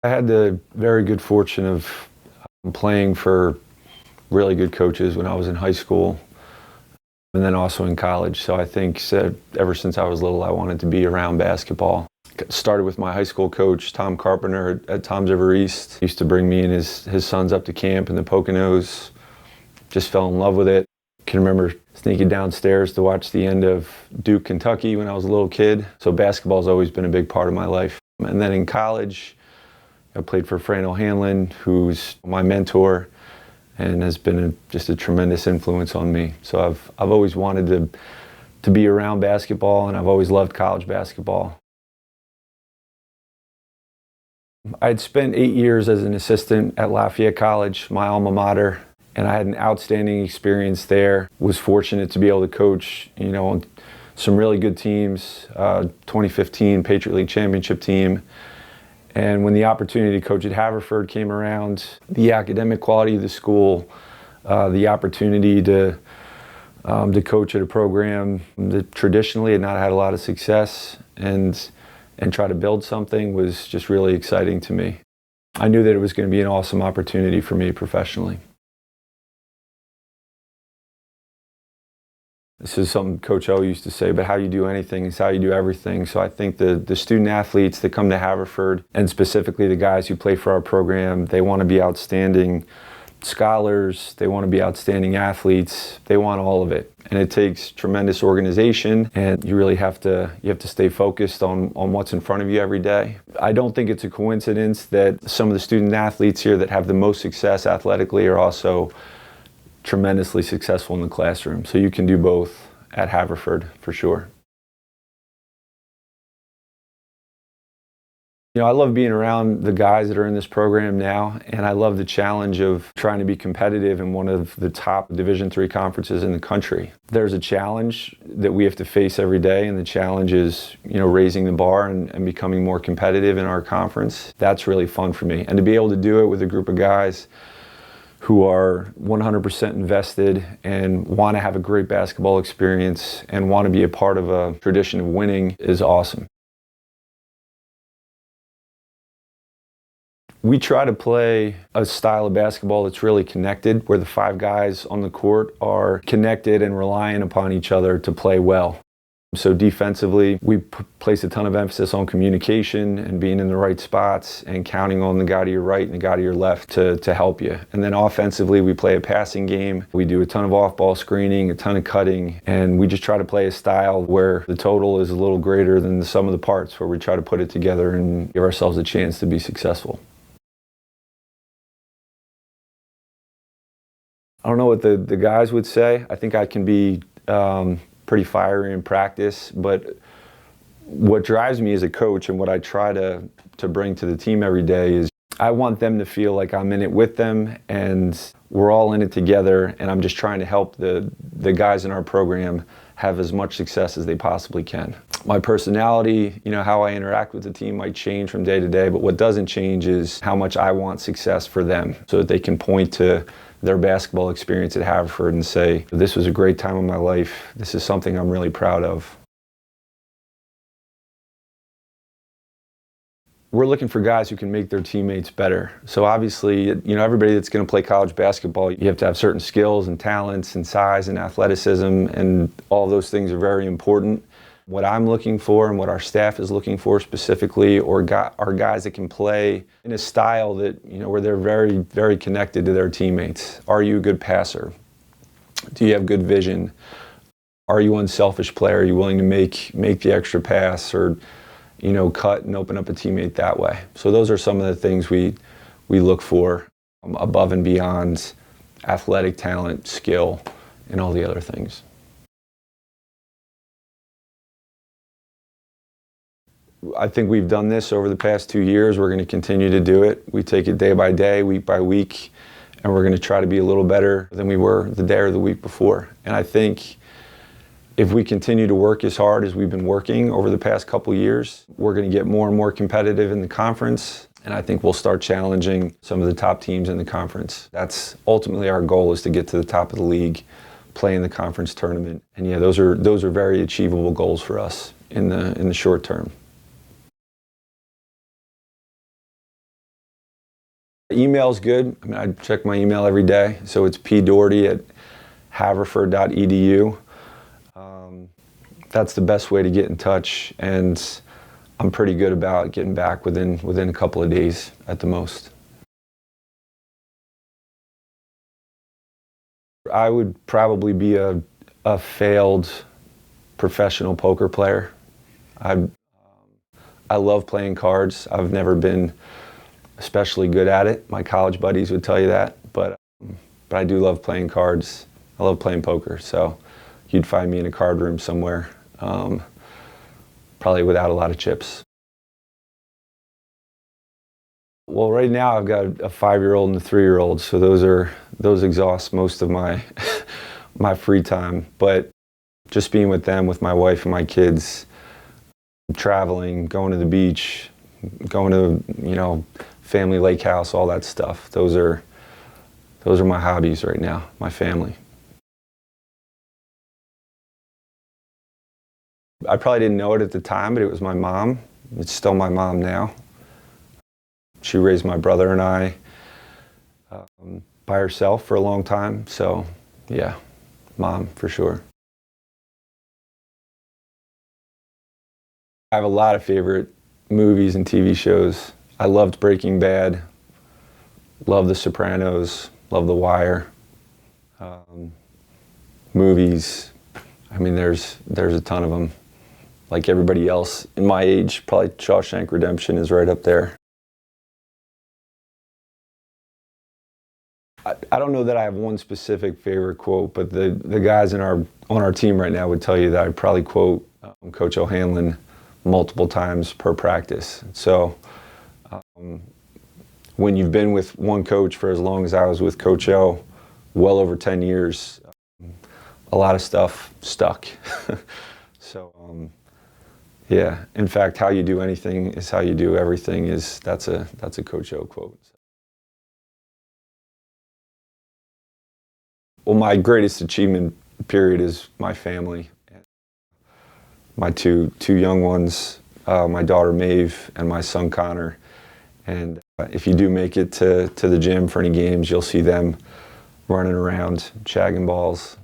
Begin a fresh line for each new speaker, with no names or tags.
I had the very good fortune of playing for really good coaches when I was in high school and then also in college. So I think ever since I was little, I wanted to be around basketball. Started with my high school coach, Tom Carpenter at Tom's River East. He used to bring me and his sons up to camp in the Poconos. Just fell in love with it. Can remember sneaking downstairs to watch the end of Duke, Kentucky when I was a little kid. So basketball's always been a big part of my life. And then in college, I played for Fran O'Hanlon, who's my mentor and has been just a tremendous influence on me. So I've always wanted to be around basketball, and I've always loved college basketball. I'd spent 8 years as an assistant at Lafayette College, my alma mater, and I had an outstanding experience there. Was fortunate to be able to coach, on some really good teams, 2015 Patriot League championship team. And when the opportunity to coach at Haverford came around, the academic quality of the school, the opportunity to coach at a program that traditionally had not had a lot of success and try to build something was just really exciting to me. I knew that it was going to be an awesome opportunity for me professionally. This is something Coach O used to say, but how you do anything is how you do everything. So I think the student athletes that come to Haverford, and specifically the guys who play for our program, they want to be outstanding scholars, they want to be outstanding athletes, they want all of it. And it takes tremendous organization, and you really have to stay focused on what's in front of you every day. I don't think it's a coincidence that some of the student athletes here that have the most success athletically are also tremendously successful in the classroom. So you can do both at Haverford for sure. I love being around the guys that are in this program now, and I love the challenge of trying to be competitive in one of the top Division III conferences in the country. There's a challenge that we have to face every day, and the challenge is, raising the bar and becoming more competitive in our conference. That's really fun for me. And to be able to do it with a group of guys who are 100% invested and want to have a great basketball experience and want to be a part of a tradition of winning is awesome. We try to play a style of basketball that's really connected, where the 5 guys on the court are connected and relying upon each other to play well. So defensively, we place a ton of emphasis on communication and being in the right spots and counting on the guy to your right and the guy to your left to help you. And then offensively, we play a passing game. We do a ton of off-ball screening, a ton of cutting, and we just try to play a style where the total is a little greater than the sum of the parts, where we try to put it together and give ourselves a chance to be successful. I don't know what the guys would say. I think I can be pretty fiery in practice, but what drives me as a coach and what I try to bring to the team every day is I want them to feel like I'm in it with them and we're all in it together, and I'm just trying to help the guys in our program have as much success as they possibly can. My personality, how I interact with the team might change from day to day, but what doesn't change is how much I want success for them, so that they can point to their basketball experience at Haverford and say, this was a great time of my life. This is something I'm really proud of. We're looking for guys who can make their teammates better. So obviously, everybody that's going to play college basketball, you have to have certain skills and talents and size and athleticism, and all those things are very important. What I'm looking for and what our staff is looking for specifically are guys that can play in a style that, where they're very, very connected to their teammates. Are you a good passer? Do you have good vision? Are you an unselfish player? Are you willing to make the extra pass or, cut and open up a teammate that way? So those are some of the things we look for above and beyond athletic talent, skill, and all the other things. I think we've done this over the past 2 years. We're going to continue to do it. We take it day by day, week by week, and we're going to try to be a little better than we were the day or the week before. And I think if we continue to work as hard as we've been working over the past couple years, we're going to get more and more competitive in the conference. And I think we'll start challenging some of the top teams in the conference. That's ultimately our goal, is to get to the top of the league, play in the conference tournament. And yeah, those are very achievable goals for us in the short term. Email's good. I mean, I check my email every day. So it's Doherty at haverford.edu. That's the best way to get in touch, and I'm pretty good about getting back within a couple of days at the most. I would probably be a failed professional poker player. I love playing cards. I've never been especially good at it. My college buddies would tell you that, but I do love playing cards. I love playing poker, so you'd find me in a card room somewhere, probably without a lot of chips. Well, right now I've got a 5-year-old and a 3-year-old, so those exhaust most of my my free time. But just being with them, with my wife and my kids, traveling, going to the beach, going to, family lake house, all that stuff. Those are my hobbies right now, my family. I probably didn't know it at the time, but it was my mom. It's still my mom now. She raised my brother and I by herself for a long time. So, yeah, mom for sure. I have a lot of favorite movies and TV shows. I loved Breaking Bad, love The Sopranos, love The Wire. Movies, I mean, there's a ton of them. Like everybody else in my age, probably Shawshank Redemption is right up there. I don't know that I have one specific favorite quote, but the guys on our team right now would tell you that I'd probably quote Coach O'Hanlon multiple times per practice. So when you've been with one coach for as long as I was with Coach O, well over 10 years, a lot of stuff stuck. So yeah, in fact, how you do anything is how you do everything. That's a Coach O quote. Well, my greatest achievement period is my family. My two young ones, my daughter Maeve and my son Connor. And if you do make it to the gym for any games, you'll see them running around, shagging balls.